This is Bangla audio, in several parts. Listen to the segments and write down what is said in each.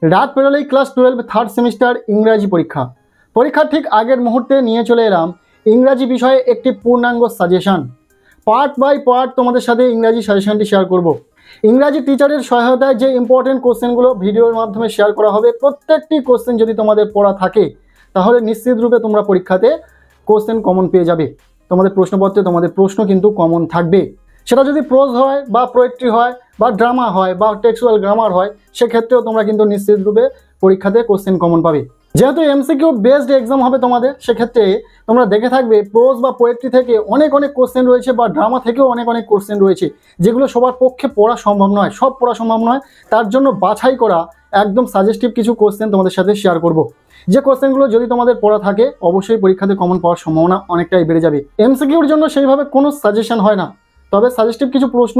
রাত পেরোলেই ক্লাস 12 থার্ড সেমিস্টার ইংরাজি পরীক্ষার ঠিক আগের মুহূর্তে নিয়ে চলে এলাম ইংরাজি বিষয়ে একটি পূর্ণাঙ্গ সাজেশন। পার্ট বাই পার্ট তোমাদের সাথে ইংরাজি সাজেশনটি শেয়ার করব। ইংরাজি টিচারের সহায়তায় যে ইম্পর্টেন্ট কোশ্চেনগুলো ভিডিওর মাধ্যমে শেয়ার করা হবে, প্রত্যেকটি কোশ্চেন যদি তোমাদের পড়া থাকে তাহলে নিশ্চিত রূপে তোমরা পরীক্ষাতে কোশ্চেন কমন পেয়ে যাবে। তোমাদের প্রশ্নপত্রে তোমাদের প্রশ্ন কিন্তু কমন থাকবে। সেটা যদি প্রোজ হয় বা পোয়েট্রি হয় বা ড্রামা হয় বা টেক্সচুয়াল গ্রামার হয়, সেক্ষেত্রেও তোমরা কিন্তু নিশ্চিত রূপে পরীক্ষাতে কোশ্চেন কমন পাবে। যেহেতু এমসিকিউ বেসড এক্সাম হবে তোমাদের, সেক্ষেত্রে তোমরা দেখে থাকবে প্রোজ বা পোয়েট্রি থেকে অনেক কোশ্চেন রয়েছে বা ড্রামা থেকেও অনেক কোশ্চেন রয়েছে, যেগুলো সবার পক্ষে পড়া সম্ভব নয়, সব পড়া সম্ভব নয়। তার জন্য বাছাই করা একদম সাজেস্টিভ কিছু কোশ্চেন তোমাদের সাথে শেয়ার করব, যে কোশ্চেনগুলো যদি তোমাদের পড়া থাকে অবশ্যই পরীক্ষাতে কমন পাওয়ার সম্ভাবনা অনেকটাই বেড়ে যাবে। এমসিকিউর জন্য সেইভাবে কোনো সাজেশন হয় না, তবে সাজেস্টিভ কিছু প্রশ্ন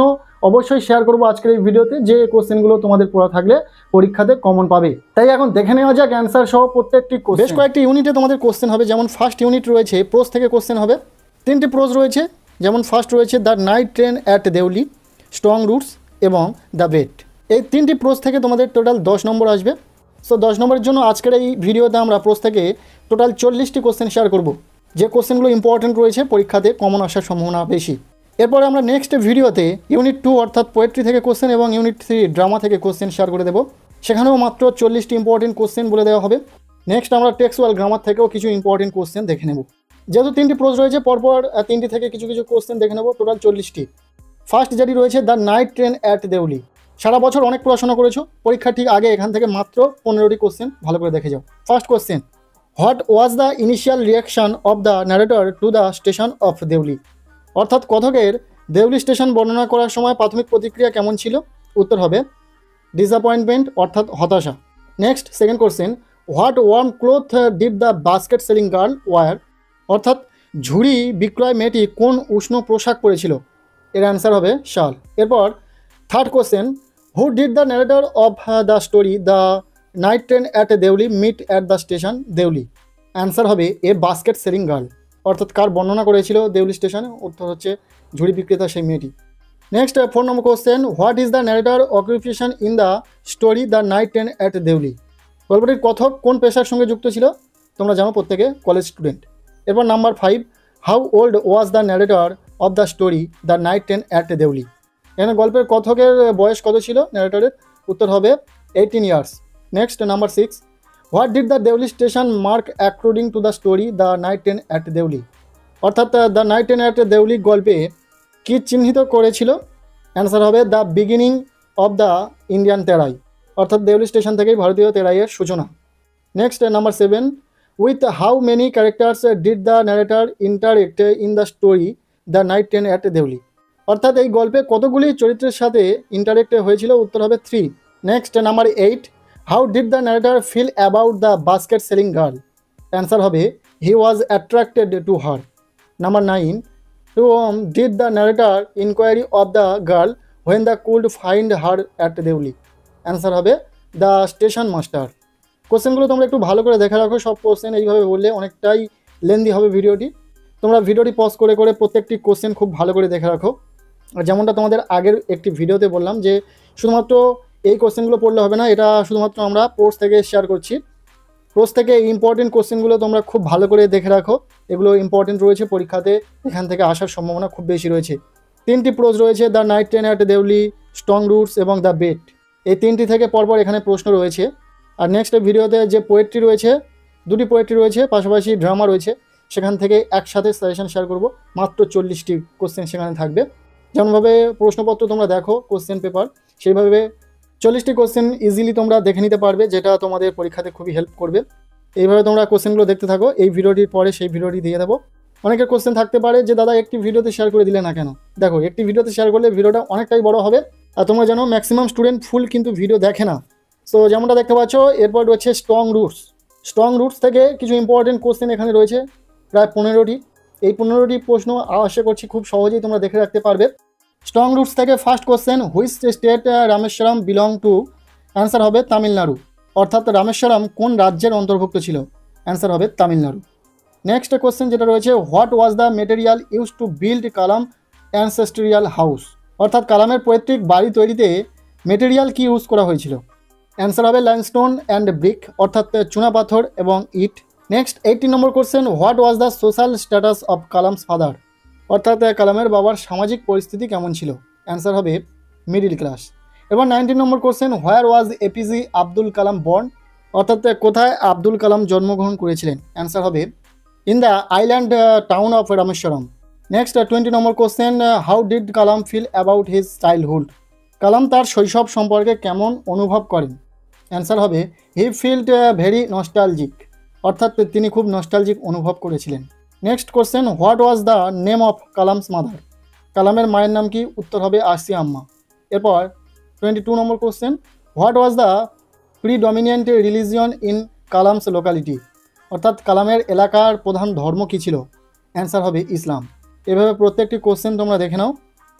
অবশ্যই শেয়ার করবো আজকের এই ভিডিওতে, যে কোশ্চেনগুলো তোমাদের পড়া থাকলে পরীক্ষাতে কমন পাবে। তাই এখন দেখে নেওয়া যাক অ্যান্সার সহ প্রত্যেকটি কোশ্চেন। বেশ কয়েকটি ইউনিটে তোমাদের কোশ্চেন হবে, যেমন ফার্স্ট ইউনিট রয়েছে প্রোজ থেকে কোশ্চেন হবে। 3টি প্রোজ রয়েছে, যেমন ফার্স্ট রয়েছে the night train at Deoli, strong roots এবং দ্য বেট। এই 3টি প্রোজ থেকে তোমাদের টোটাল 10 নম্বর আসবে। সো 10 নম্বরের জন্য আজকের এই ভিডিওতে আমরা প্রোজ থেকে টোটাল 40টি কোশ্চেন শেয়ার করব, যে কোশ্চেনগুলো ইম্পর্টেন্ট রয়েছে, পরীক্ষাতে কমন আসার সম্ভাবনা বেশি। এরপরে আমরা নেক্সট ভিডিওতে ইউনিট 2 অর্থাৎ পোয়েট্রি থেকে কোশ্চেন এবং ইউনিট 3 ড্রামা থেকে কোশ্চেন শেয়ার করে দেবো। সেখানেও মাত্র 40টি ইম্পর্টেন্ট কোশ্চেন বলে দেওয়া হবে। নেক্সট আমরা টেক্সচুয়াল গ্রামার থেকেও কিছু ইম্পর্টেন্ট কোশ্চেন দেখে নেব। যেহেতু 3টি প্রোজ রয়েছে, পরপর 3টি থেকে কিছু কোশ্চেন দেখে নেব, টোটাল 40টি। ফার্স্ট যেটি রয়েছে the night train at Deoli. সারা বছর অনেক পড়াশোনা করেছো, পরীক্ষা ঠিক আগে এখান থেকে মাত্র 15টি কোশ্চেন ভালো করে দেখে যাও। First question, what was the initial reaction of the narrator to the station of Deoli? অর্থাৎ কথকের দেউলি স্টেশন বর্ণনা করার সময় প্রাথমিক প্রতিক্রিয়া কেমন ছিল? উত্তর হবে ডিসঅ্যাপয়েন্টমেন্ট অর্থাৎ হতাশা। Next second question, what warm cloth did the basket selling girl wear? অর্থাৎ ঝুড়ি বিক্রয় মেয়েটি কোন উষ্ণ পোশাক পরেছিল? এর অ্যান্সার হবে শাল। এরপর third question, who did the narrator of the story the night train at Deoli meet at the station Deoli? Answer হবে এ বাস্কেট সেলিং গার্ল। অর্থাৎ কার বর্ণনা করেছিল দেউলি স্টেশনে? উত্তর হচ্ছে ঝুড়ি বিক্রেতা সেই মেয়েটি। নেক্সট 4 নম্বর question, what is the narrator occupation in the story the night train at Deoli? গল্পটির কথক কোন পেশার সঙ্গে যুক্ত ছিল? তোমরা জানো প্রত্যেকে কলেজ স্টুডেন্ট। এরপর number 5, how old was the narrator of the story the night train at Deoli? এখানে গল্পের কথকের বয়স কত ছিল ন্যারেটরের? উত্তর হবে 18 years. Next number 6, what did the Deoli station mark according to the story the night train at Deoli? অর্থাৎ the night train at Deoli গল্পে কী চিহ্নিত করেছিল? অ্যান্সার হবে the beginning of the Indian Terai. অর্থাৎ দেউলি স্টেশন থেকেই ভারতীয় তেরাইয়ের সূচনা। Next number 7, with how many characters did the narrator interact in the story the night train at Deoli? অর্থাৎ এই গল্পে কতগুলি চরিত্রের সাথে ইন্টারেক্ট হয়েছিল? উত্তর হবে 3। Next number 8, how did the narrator feel about the basket selling girl? Answer হবে he was attracted to her. Number 9, to whom did the narrator inquiry of the girl when they could find her at Deoli? Answer হবে দ্য স্টেশন মাস্টার। কোশ্চেনগুলো তোমরা একটু ভালো করে দেখে রাখো। সব কোশ্চেন এইভাবে বললে অনেকটাই লেন্দি হবে ভিডিওটি। তোমরা ভিডিওটি পজ করে প্রত্যেকটি কোশ্চেন খুব ভালো করে দেখে রাখো। আর যেমনটা তোমাদের আগের একটি ভিডিওতে বললাম যে শুধুমাত্র এই কোশ্চেনগুলো পড়লে হবে না, এটা শুধুমাত্র আমরা পোস্ট থেকে শেয়ার করছি। পোস্ট থেকে ইম্পর্টেন্ট কোশ্চেনগুলো তোমরা খুব ভালো করে দেখে রাখো, এগুলো ইম্পর্টেন্ট রয়েছে, পরীক্ষাতে এখান থেকে আসার সম্ভাবনা খুব বেশি রয়েছে। 3টি প্রোজ রয়েছে the night train at Deoli, strong roots এবং দ্য বেট। এই 3টি থেকে পরপর এখানে প্রশ্ন রয়েছে। আর নেক্সট ভিডিওতে যে পোয়েট্রি রয়েছে, 2টি পোয়েট্রি রয়েছে, পাশাপাশি ড্রামা রয়েছে, সেখান থেকে একসাথে সাজেশন শেয়ার করব। মাত্র 40টি কোশ্চেন সেখানে থাকবে। যেমনভাবে প্রশ্নপত্র তোমরা দেখো কোশ্চেন পেপার, সেইভাবে 40টি কোশ্চেন ইজিলি তোমরা দেখে নিতে পারবে, যেটা তোমাদের পরীক্ষাতে খুবই হেল্প করবে। এইভাবে তোমরা কোশ্চেনগুলো দেখতে থাকো। এই ভিডিওটির পরে সেই ভিডিওটি দিয়ে দেবো। অনেকের কোশ্চেন থাকতে পারে যে দাদা একটি ভিডিওতে শেয়ার করে দিলে না কেন? দেখো, একটি ভিডিওতে শেয়ার করলে ভিডিওটা অনেকটাই বড় হবে, আর তোমরা জানো ম্যাক্সিমাম স্টুডেন্ট ফুল কিন্তু ভিডিও দেখে না। সো যেমনটা দেখতে পাচ্ছ, এরপর রয়েছে স্ট্রং রুটস। স্ট্রং রুটস থেকে কিছু ইম্পর্টেন্ট কোশ্চেন এখানে রয়েছে, প্রায় 15টি। এই 15টি প্রশ্ন আশা করছি খুব সহজেই তোমরা দেখে রাখতে পারবে। স্ট্রং রুটস থেকে first question, which state Rameswaram belong to? Answer হবে তামিলনাড়ু। অর্থাৎ রামেশ্বরম কোন রাজ্যের অন্তর্ভুক্ত ছিল? অ্যান্সার হবে তামিলনাড়ু। নেক্সট কোশ্চেন যেটা রয়েছে, what was the material use to build Kalam অ্যানসেস্ট্রিয়াল house? অর্থাৎ কালামের পৈতৃক বাড়ি তৈরিতে মেটেরিয়াল কি ইউজ করা হয়েছিল? অ্যান্সার হবে লাইমস্টোন অ্যান্ড ব্রিক, অর্থাৎ চুনা পাথর এবং ইট। নেক্সট 18 নম্বর question, what was the social status of Kalam's father, অর্থাৎ কালামের বাবার সামাজিক পরিস্থিতি কেমন ছিল? অ্যান্সার হবে মিডিল ক্লাস। এবার 19 নম্বর question, where was APJ Abdul Kalam born, অর্থাৎ কোথায় আব্দুল কালাম জন্মগ্রহণ করেছিলেন? অ্যান্সার হবে in the island town of Rameswaram. Next 20 নম্বর question, how did Kalam feel about his childhood, Kalam তার শৈশব সম্পর্কে কেমন অনুভব করেন? অ্যান্সার হবে হি ফিল্ড ভেরি নস্টালজিক, অর্থাৎ তিনি খুব নস্টালজিক অনুভব করেছিলেন। Next question, what was the name of Kalam's mother, কালামের মায়ের নাম কি? উত্তর হবে আসিয়া আম্মা। এরপর 22 নম্বর question, what was the predominant religion in Kalam's locality, অর্থাৎ কালামের এলাকার প্রধান ধর্ম কী ছিল? অ্যান্সার হবে ইসলাম। এভাবে প্রত্যেকটি কোশ্চেন তোমরা দেখে নাও।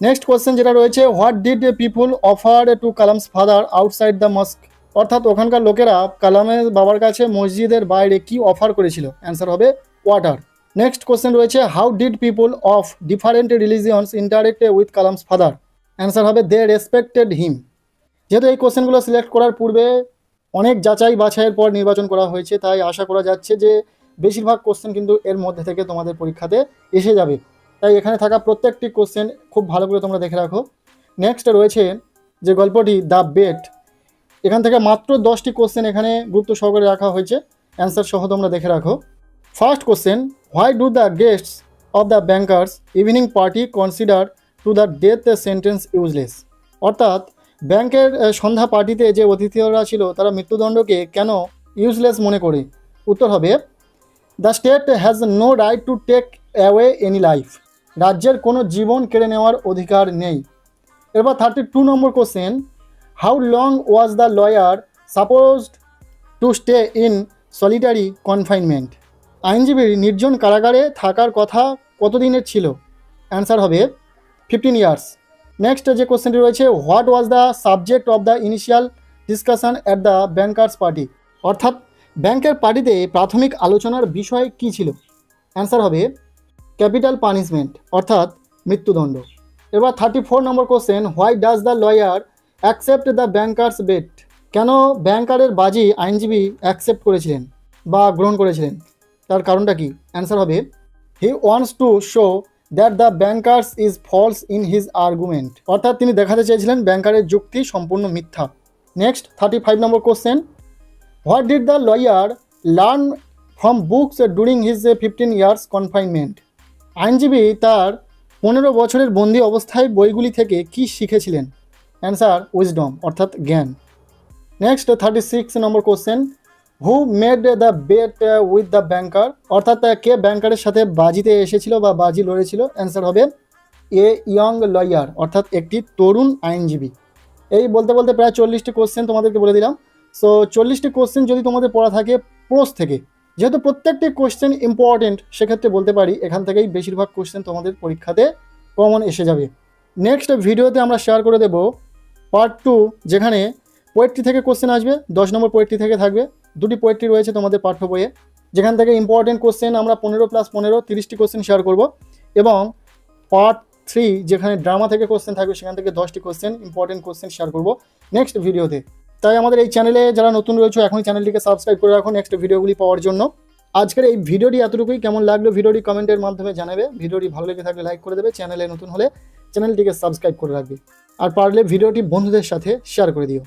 নেক্সট কোশ্চেন যেটা রয়েছে, what did people offer to Kalam's father outside the mosque, অর্থাৎ ওখানকার লোকেরা কালামের বাবার কাছে মসজিদের বাইরে কি অফার করেছিল? অ্যান্সার হবে ওয়াটার। নেক্সট কোশ্চেন রয়েছে, how did people of different religions interact with Kalam's father? Answer হবে দে রেসপেক্টেড হিম। যেহেতু এই কোশ্চেনগুলো সিলেক্ট করার পূর্বে অনেক যাচাই বাছাইয়ের পর নির্বাচন করা হয়েছে, তাই আশা করা যাচ্ছে যে বেশিরভাগ কোশ্চেন কিন্তু এর মধ্যে থেকে তোমাদের পরীক্ষাতে এসে যাবে। তাই এখানে থাকা প্রত্যেকটি কোশ্চেন খুব ভালো করে তোমরা দেখে রাখো। নেক্সট রয়েছে যে গল্পটি দ্য বেট, এখান থেকে মাত্র 10টি কোশ্চেন এখানে গুরুত্ব সহকারে রাখা হয়েছে, অ্যান্সার সহ তোমরা দেখে রাখো। First question, why do the guests of the bankers evening party consider to the death sentence useless, অর্থাৎ ব্যাংকের সন্ধ্যা পার্টিতে যে অতিথিরা ছিল তারা মৃত্যুদণ্ডকে কেন ইউজলেস মনে করে? উত্তর হবে the state has no right to take away any life, রাজ্যের কোনো জীবন কেড়ে নেওয়ার অধিকার নেই। এরপর 32 নম্বর question, how long was the lawyer supposed to stay in solitary confinement, আইনজীবীর নির্জন কারাগারে থাকার কথা কতদিনের ছিল? অ্যান্সার হবে 15 ইয়ার্স। নেক্সট যে কোশ্চেনটি রয়েছে, what was the subject of the initial discussion at the bankers party, অর্থাৎ ব্যাংকের পার্টিতে প্রাথমিক আলোচনার বিষয় কী ছিল? অ্যান্সার হবে ক্যাপিটাল পানিশমেন্ট, অর্থাৎ মৃত্যুদণ্ড। এবার 34 নম্বর question, why does the lawyer accept the banker's bet, কেন ব্যাংকারের বাজি আইনজীবী অ্যাকসেপ্ট করেছিলেন বা গ্রহণ করেছিলেন? তার কারণটা কি? অ্যান্সার হবে he wants to show that the bankers is false in his argument, অর্থাৎ তিনি দেখাতে চেয়েছিলেন ব্যাংকারের যুক্তি সম্পূর্ণ মিথ্যা। নেক্সট 35 নম্বর question, what did the lawyer learn from books during his 15 years confinement, আইনজীবী তার 15 বছরের বন্দি অবস্থায় বইগুলি থেকে কি শিখেছিলেন? অ্যান্সার উইজডম, অর্থাৎ জ্ঞান। নেক্সট 36 নম্বর question, who made the bet with the banker, অর্থাৎ কে ব্যাংকারের সাথে বাজিতে এসেছিল বা বাজি লড়েছিল? অ্যান্সার হবে এ ইয়ং লয়ার, অর্থাৎ একটি তরুণ আইনজীবী। এই বলতে বলতে প্রায় 40টি কোশ্চেন তোমাদেরকে বলে দিলাম। সো 40টি কোশ্চেন যদি তোমাদের পড়া থাকে প্রোস থেকে, যেহেতু প্রত্যেকটি কোশ্চেন ইম্পর্টেন্ট, সেক্ষেত্রে বলতে পারি এখান থেকেই বেশিরভাগ কোশ্চেন তোমাদের পরীক্ষাতে কমন এসে যাবে। নেক্সট ভিডিওতে আমরা শেয়ার করে দেব পার্ট 2, যেখানে পোয়েট্রি থেকে কোশ্চেন আসবে, 10 নম্বর পোয়েট্রি থেকে থাকবে। 2টি পোয়েট্রি রয়েছে তোমাদের পাঠ্য বইয়ে, যেখান থেকে ইম্পর্টেন্ট কোশ্চেন আমরা 15+15 30টি কোশ্চেন শেয়ার করব, এবং পার্ট 3 যেখানে ড্রামা থেকে কোশ্চেন থাকবে, সেখান থেকে 10টি কোশ্চেন ইম্পর্টেন্ট কোশ্চেন শেয়ার করব নেক্সট ভিডিওতে। তাই আমাদের এই চ্যানেলে যারা নতুন রয়েছে এখনই চ্যানেলটিকে সাবস্ক্রাইব করে রাখো নেক্সট ভিডিওগুলি পাওয়ার জন্য। আজকের এই ভিডিওটি এতটুকুই, কেমন লাগলো ভিডিওটি কমেন্টের মাধ্যমে জানাবে। ভিডিওটি ভালো লেগে থাকলে লাইক করে দেবে, চ্যানেলে নতুন হলে চ্যানেলটিকে সাবস্ক্রাইব করে রাখবে, আর পারলে ভিডিওটি বন্ধুদের সাথে শেয়ার করে দিও।